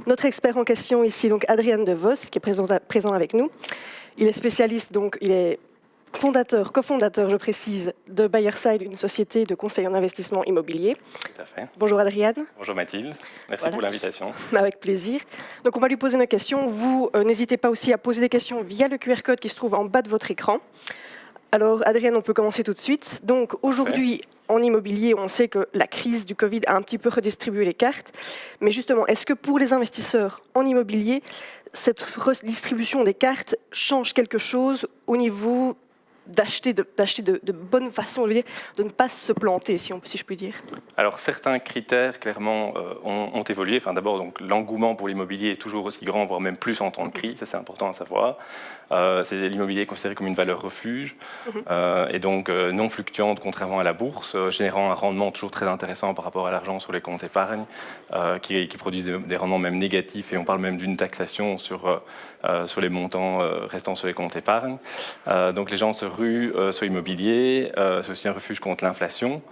Notre expert en question ici, donc Adrian De Vos, qui est présent avec nous. Il est spécialiste, donc il est cofondateur, je précise, de Buyerside, une société de conseil en investissement immobilier. Tout à fait. Bonjour Adrian. Bonjour Mathilde, merci pour l'invitation. Avec plaisir. Donc on va lui poser nos questions. Vous n'hésitez pas aussi à poser des questions via le QR code qui se trouve en bas de votre écran. Alors Adrian, on peut commencer tout de suite. Donc aujourd'hui, en immobilier, on sait que la crise du Covid a un petit peu redistribué les cartes. Mais justement, est-ce que pour les investisseurs en immobilier, cette redistribution des cartes change quelque chose au niveau d'acheter de bonne façon, de ne pas se planter, si je puis dire? Alors certains critères clairement ont évolué. Enfin, d'abord, donc l'engouement pour l'immobilier est toujours aussi grand, voire même plus en temps de crise, ça c'est important à savoir. L'immobilier est considéré comme une valeur refuge et donc non fluctuante contrairement à la bourse, générant un rendement toujours très intéressant par rapport à l'argent sur les comptes épargne, qui produisent des rendements même négatifs, et on parle même d'une taxation sur les montants restant sur les comptes épargne. Donc les gens se ruent sur l'immobilier, c'est aussi un refuge contre l'inflation,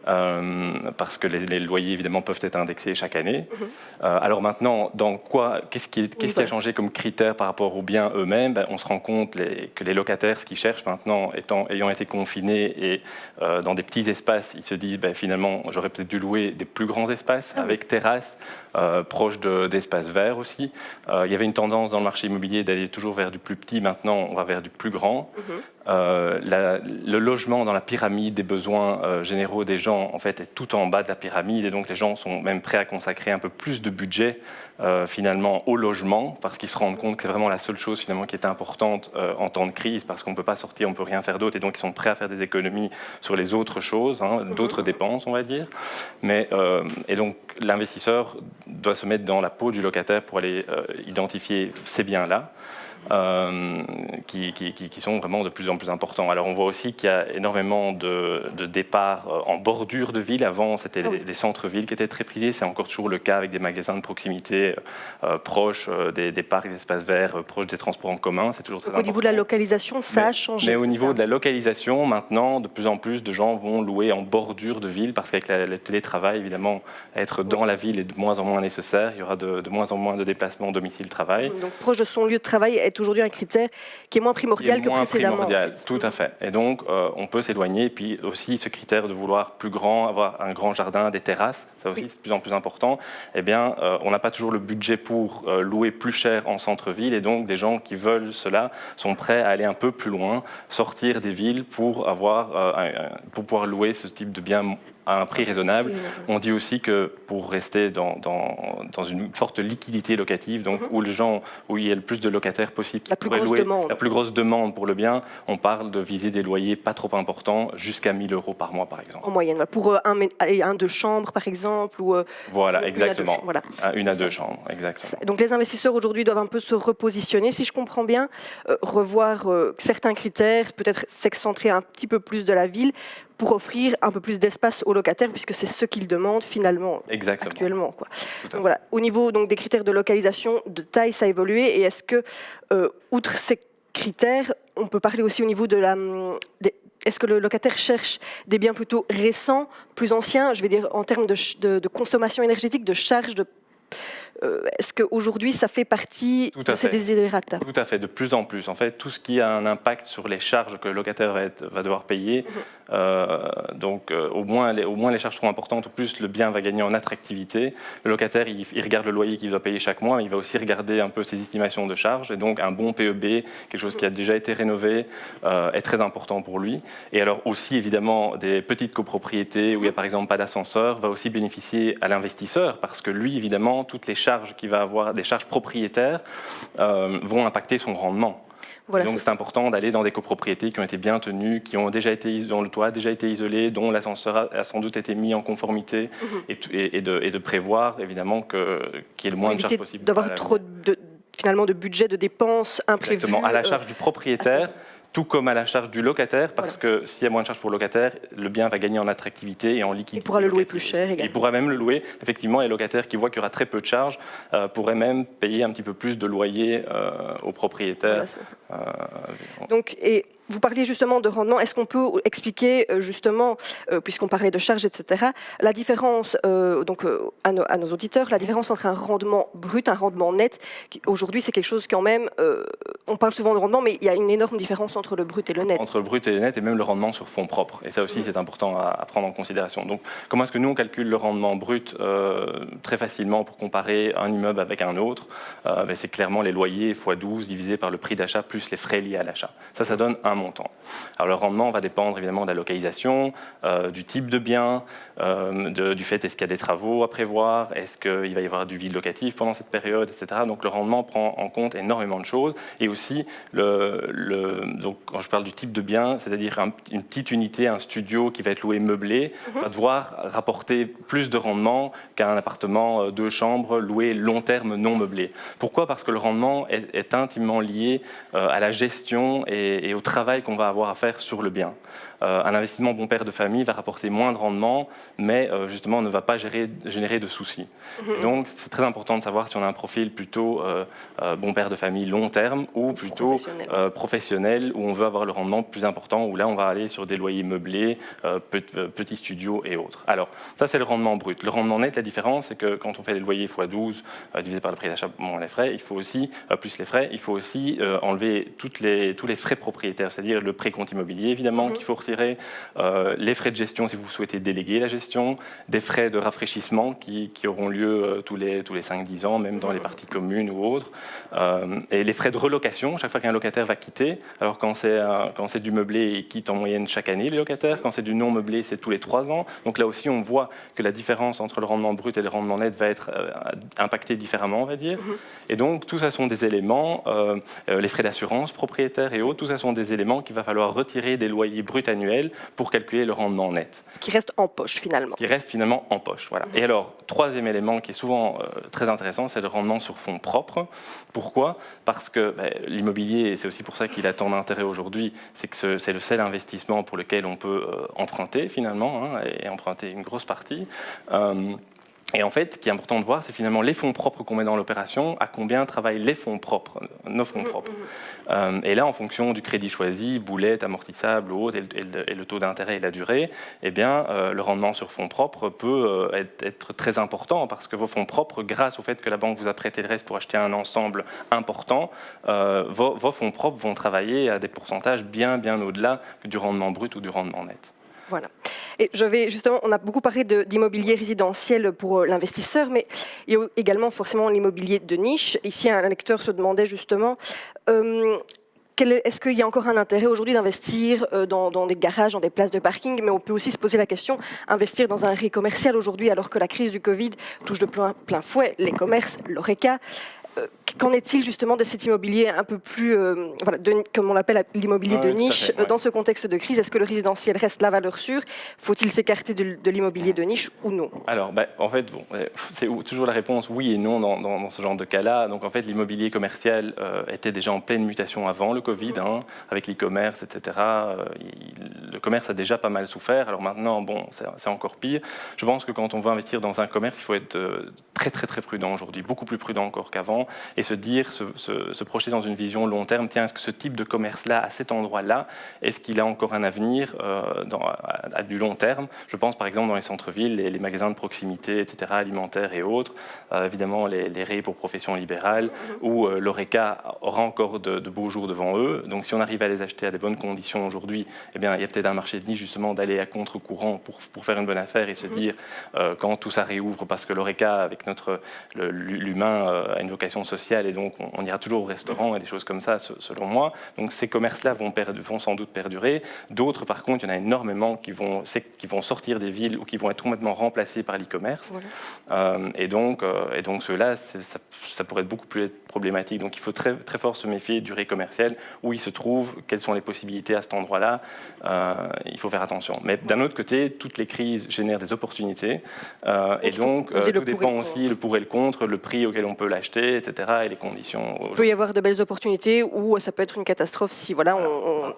parce que les loyers évidemment peuvent être indexés chaque année. Alors maintenant, qu'est-ce qui a changé comme critère par rapport aux biens eux-mêmes? On se rend compte que les locataires, ce qu'ils cherchent maintenant, ayant été confinés et dans des petits espaces, ils se disent finalement j'aurais peut-être dû louer des plus grands espaces avec terrasse, proches d'espaces verts aussi. Il y avait une tendance dans le marché immobilier d'aller toujours vers du plus petit, maintenant on va vers du plus grand. Le logement dans la pyramide des besoins généraux des gens en fait est tout en bas de la pyramide, et donc les gens sont même prêts à consacrer un peu plus de budget finalement au logement, parce qu'ils se rendent compte que c'est vraiment la seule chose finalement qui est importante en temps de crise, parce qu'on ne peut pas sortir, on ne peut rien faire d'autre, et donc ils sont prêts à faire des économies sur les autres choses, d'autres dépenses on va dire. Et donc l'investisseur doit se mettre dans la peau du locataire pour aller identifier ces biens-là. Qui sont vraiment de plus en plus importants. Alors on voit aussi qu'il y a énormément de départs en bordure de ville. Avant, c'était les centres-villes qui étaient très prisés. C'est encore toujours le cas avec des magasins de proximité proches des parcs, des espaces verts, proches des transports en commun. C'est toujours très important. Au niveau de la localisation, ça a changé. Mais au niveau de la localisation, maintenant, de plus en plus de gens vont louer en bordure de ville, parce qu'avec le télétravail, évidemment, être dans la ville est de moins en moins nécessaire. Il y aura de moins en moins de déplacements domicile-travail. Donc proche de son lieu de travail est aujourd'hui un critère qui est moins primordial que précédemment. Primordial, en fait. Tout à fait. Et donc, on peut s'éloigner. Et puis aussi, ce critère de vouloir plus grand, avoir un grand jardin, des terrasses, ça aussi, c'est de plus en plus important. Eh bien, on n'a pas toujours le budget pour louer plus cher en centre-ville. Et donc, des gens qui veulent cela sont prêts à aller un peu plus loin, sortir des villes pour pouvoir louer ce type de biens à un prix raisonnable. On dit aussi que pour rester dans une forte liquidité locative, donc où il y a le plus de locataires possible, la plus grosse demande pour le bien, on parle de viser des loyers pas trop importants, jusqu'à 1 000 € par mois par exemple. En moyenne, pour un 2 chambres par exemple, ou voilà, exactement. Une à 2 ça. Chambres, exactement. Donc les investisseurs aujourd'hui doivent un peu se repositionner, si je comprends bien, revoir certains critères, peut-être s'excentrer un petit peu plus de la ville, pour offrir un peu plus d'espace aux locataires, puisque c'est ce qu'ils demandent finalement actuellement. Donc, voilà. Au niveau donc, des critères de localisation, de taille, ça a évolué. Et est-ce que, outre ces critères, on peut parler aussi au niveau est-ce que le locataire cherche des biens plutôt récents, plus anciens, je vais dire en termes de consommation énergétique, de charges, est-ce qu'aujourd'hui, ça fait partie de ces desiderata? Tout à fait, de plus en plus. En fait, tout ce qui a un impact sur les charges que le locataire va devoir payer, au moins les charges seront importantes, au plus le bien va gagner en attractivité. Le locataire, il regarde le loyer qu'il doit payer chaque mois, mais il va aussi regarder un peu ses estimations de charges. Et donc, un bon PEB, quelque chose qui a déjà été rénové, est très important pour lui. Et alors aussi, évidemment, des petites copropriétés où il n'y a par exemple pas d'ascenseur, va aussi bénéficier à l'investisseur, parce que lui, évidemment, toutes les charges qu'il va avoir, des charges propriétaires, vont impacter son rendement. Voilà, donc c'est important d'aller dans des copropriétés qui ont été bien tenues, dont le toit a déjà été isolé, dont l'ascenseur a sans doute été mis en conformité, et de prévoir évidemment qu'il y ait le moins de charges possible. D'avoir trop de budget, de dépenses imprévues. Exactement, à la charge du propriétaire. Tout comme à la charge du locataire, parce que s'il y a moins de charges pour le locataire, le bien va gagner en attractivité et en liquidité. Il pourra le louer plus cher également. Il pourra même le louer. Effectivement, les locataires qui voient qu'il y aura très peu de charges pourraient même payer un petit peu plus de loyer au propriétaire. Voilà, donc, et vous parliez justement de rendement. Est-ce qu'on peut expliquer justement, puisqu'on parlait de charges, etc., la différence à nos auditeurs, la différence entre un rendement brut, un rendement net. Aujourd'hui, c'est quelque chose quand même. On parle souvent de rendement, mais il y a une énorme différence entre le brut et le net. Entre le brut et le net, et même le rendement sur fonds propres. Et ça aussi, c'est important à prendre en considération. Donc, comment est-ce que nous, on calcule le rendement brut très facilement pour comparer un immeuble avec un autre? C'est clairement les loyers x 12 divisé par le prix d'achat plus les frais liés à l'achat. Ça donne un montant. Alors, le rendement va dépendre évidemment de la localisation, du type de bien, du fait est-ce qu'il y a des travaux à prévoir, est-ce qu'il va y avoir du vide locatif pendant cette période, etc. Donc, le rendement prend en compte énormément de choses. Et aussi, donc, quand je parle du type de bien, c'est-à-dire une petite unité, un studio qui va être loué meublé, va devoir rapporter plus de rendement qu'un appartement 2 chambres loué long terme non meublé. Pourquoi? Parce que le rendement est intimement lié à la gestion et au travail qu'on va avoir à faire sur le bien. Un investissement bon père de famille va rapporter moins de rendement, mais justement ne va pas générer de soucis. Donc c'est très important de savoir si on a un profil plutôt bon père de famille long terme ou plutôt professionnel, où on veut avoir le rendement plus important, où là on va aller sur des loyers meublés, petits studios et autres. Alors ça c'est le rendement brut. Le rendement net, la différence c'est que quand on fait les loyers x 12 divisé par le prix d'achat moins les frais, il faut aussi, plus les frais, il faut aussi enlever tous les frais propriétaires, c'est-à-dire le précompte immobilier évidemment qu'il faut retirer, les frais de gestion si vous souhaitez déléguer la gestion, des frais de rafraîchissement qui auront lieu tous les 5-10 ans, même dans les parties communes ou autres, et les frais de relocation, chaque fois qu'un locataire va quitter. Alors quand c'est du meublé, il quitte en moyenne chaque année les locataires, quand c'est du non meublé, c'est tous les 3 ans. Donc là aussi, on voit que la différence entre le rendement brut et le rendement net va être impactée différemment, on va dire. Et donc, tout ça sont des éléments, les frais d'assurance propriétaire et autres, tout ça sont des éléments qu'il va falloir retirer des loyers bruts annuels pour calculer le rendement net. Ce qui reste en poche, finalement. Ce qui reste finalement en poche, voilà. Et alors, troisième élément qui est souvent très intéressant, c'est le rendement sur fonds propres. Pourquoi? Parce que l'immobilier, et c'est aussi pour ça qu'il a tant d'intérêt aujourd'hui, c'est que c'est le seul investissement pour lequel on peut emprunter finalement, et emprunter une grosse partie. Et en fait, ce qui est important de voir, c'est finalement les fonds propres qu'on met dans l'opération, à combien travaillent les fonds propres, nos fonds propres. Et là, en fonction du crédit choisi, boulette, amortissable ou autre, et le taux d'intérêt et la durée, eh bien, le rendement sur fonds propres peut être très important, parce que vos fonds propres, grâce au fait que la banque vous a prêté le reste pour acheter un ensemble important, vos fonds propres vont travailler à des pourcentages bien au-delà du rendement brut ou du rendement net. Voilà. Et on a beaucoup parlé d'immobilier résidentiel pour l'investisseur, mais il y a également forcément l'immobilier de niche. Ici, un lecteur se demandait justement, est-ce qu'il y a encore un intérêt aujourd'hui d'investir dans des garages, dans des places de parking, mais on peut aussi se poser la question, investir dans un RE commercial aujourd'hui, alors que la crise du Covid touche de plein fouet les commerces, l'ORECA. Qu'en est-il justement de cet immobilier un peu plus, comme on l'appelle l'immobilier de niche, dans ce contexte de crise? Est-ce que le résidentiel reste la valeur sûre? Faut-il s'écarter de l'immobilier de niche ou non? Alors, en fait, c'est toujours la réponse oui et non dans ce genre de cas-là. Donc, en fait, l'immobilier commercial était déjà en pleine mutation avant le Covid, avec l'e-commerce, etc. Le commerce a déjà pas mal souffert. Alors maintenant, c'est encore pire. Je pense que quand on veut investir dans un commerce, il faut être très prudent aujourd'hui, beaucoup plus prudent encore qu'avant, et se projeter dans une vision long terme. Tiens, est-ce que ce type de commerce-là, à cet endroit-là, est-ce qu'il a encore un avenir à du long terme? Je pense par exemple dans les centres-villes, les magasins de proximité, etc., alimentaires et autres, évidemment les RE pour profession libérale, où l'ORECA aura encore de beaux jours devant eux. Donc si on arrive à les acheter à des bonnes conditions aujourd'hui, eh bien, il y a peut-être un marché de niche justement d'aller à contre-courant pour faire une bonne affaire et se dire quand tout ça réouvre, parce que l'ORECA, avec l'humain, a une vocation sociale, et donc on ira toujours au restaurant et des choses comme ça, selon moi. Donc ces commerces-là vont sans doute perdurer. D'autres, par contre, il y en a énormément qui vont sortir des villes ou qui vont être complètement remplacés par l'e-commerce. Voilà. Et donc ceux-là, ça pourrait être beaucoup plus problématique. Donc il faut très fort se méfier du RE commercial, où il se trouve, quelles sont les possibilités à cet endroit-là. Il faut faire attention. Mais d'un autre côté, toutes les crises génèrent des opportunités. Et donc tout dépend aussi le pour et le contre, le prix auquel on peut l'acheter, etc. pas et les conditions. Il peut y avoir de belles opportunités ou ça peut être une catastrophe si voilà,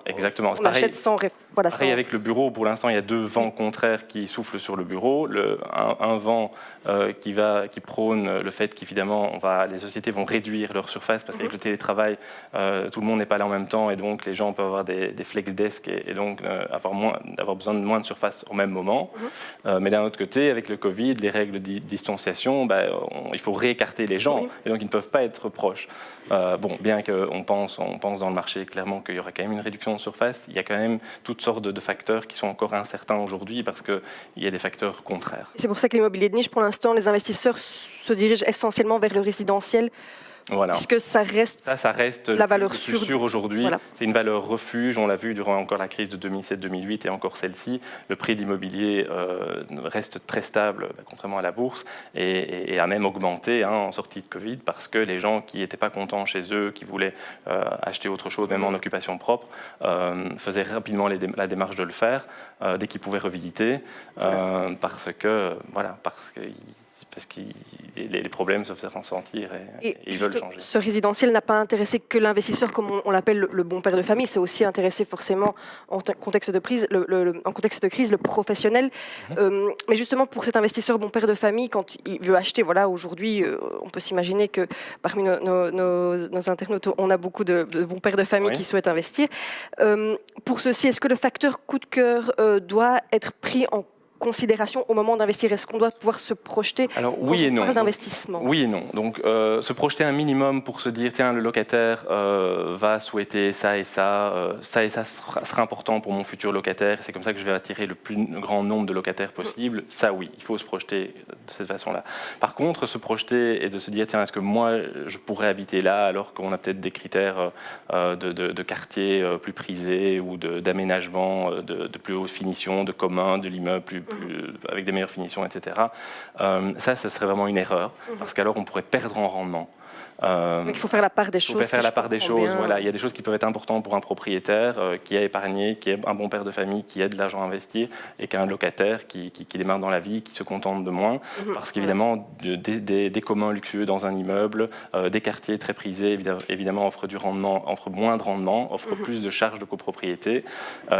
Exactement. on achète sans... Voilà, pareil avec le bureau, pour l'instant il y a deux vents contraires qui soufflent sur le bureau. Un vent qui prône le fait qu'évidemment les sociétés vont réduire leur surface parce qu'avec le télétravail, tout le monde n'est pas là en même temps et donc les gens peuvent avoir des flex desk et donc avoir besoin de moins de surface au même moment. Mais d'un autre côté, avec le Covid, les règles de distanciation, il faut réécarter les gens et donc ils ne peuvent pas être proches. Bien qu'on pense dans le marché clairement qu'il y aura quand même une réduction de surface, il y a quand même toutes sortes de facteurs qui sont encore incertains aujourd'hui parce qu'il y a des facteurs contraires. C'est pour ça que l'immobilier de niche, pour l'instant, les investisseurs se dirigent essentiellement vers le résidentiel. Voilà. Puisque ça reste la valeur sûre aujourd'hui. Voilà. C'est une valeur refuge. On l'a vu durant encore la crise de 2007-2008 et encore celle-ci. Le prix de l'immobilier reste très stable, contrairement à la bourse, et a même augmenté en sortie de Covid parce que les gens qui n'étaient pas contents chez eux, qui voulaient acheter autre chose, même en occupation propre, faisaient rapidement la démarche de le faire dès qu'ils pouvaient revisiter parce que les problèmes se font sentir et ils veulent changer. Ce résidentiel n'a pas intéressé que l'investisseur, comme on l'appelle le bon père de famille, c'est aussi intéressé forcément en contexte de crise, le professionnel. Mais justement, pour cet investisseur bon père de famille, quand il veut acheter, voilà, aujourd'hui, on peut s'imaginer que parmi nos internautes, on a beaucoup de bons pères de famille qui souhaitent investir. Pour ceci, est-ce que le facteur coup de cœur doit être pris en considération au moment d'investir? Est-ce qu'on doit pouvoir se projeter d'investissement? Oui et non. Donc, se projeter un minimum pour se dire, tiens, le locataire va souhaiter ça et ça sera important pour mon futur locataire, c'est comme ça que je vais attirer le plus grand nombre de locataires possible. Ça, oui, il faut se projeter de cette façon-là. Par contre, se projeter et de se dire, tiens, est-ce que moi, je pourrais habiter là alors qu'on a peut-être des critères de quartier plus prisés ou d'aménagement de plus haute finition, de commun, de l'immeuble avec des meilleures finitions, etc. Ça, ce serait vraiment une erreur, parce qu'alors on pourrait perdre en rendement. Donc il faut faire la part des choses. Il faut faire la part des choses. Voilà. Il y a des choses qui peuvent être importantes pour un propriétaire qui a épargné, qui est un bon père de famille, qui a de l'argent à investir, et qu'un locataire qui démarre dans la vie, qui se contente de moins. Parce qu'évidemment, des communs luxueux dans un immeuble, des quartiers très prisés, évidemment, offrent moins de rendement, offrent plus de charges de copropriété.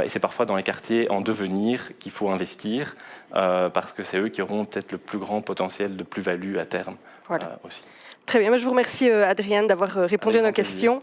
Et c'est parfois dans les quartiers en devenir qu'il faut investir, parce que c'est eux qui auront peut-être le plus grand potentiel de plus-value à terme aussi. Très bien, je vous remercie Adrienne d'avoir répondu à nos questions.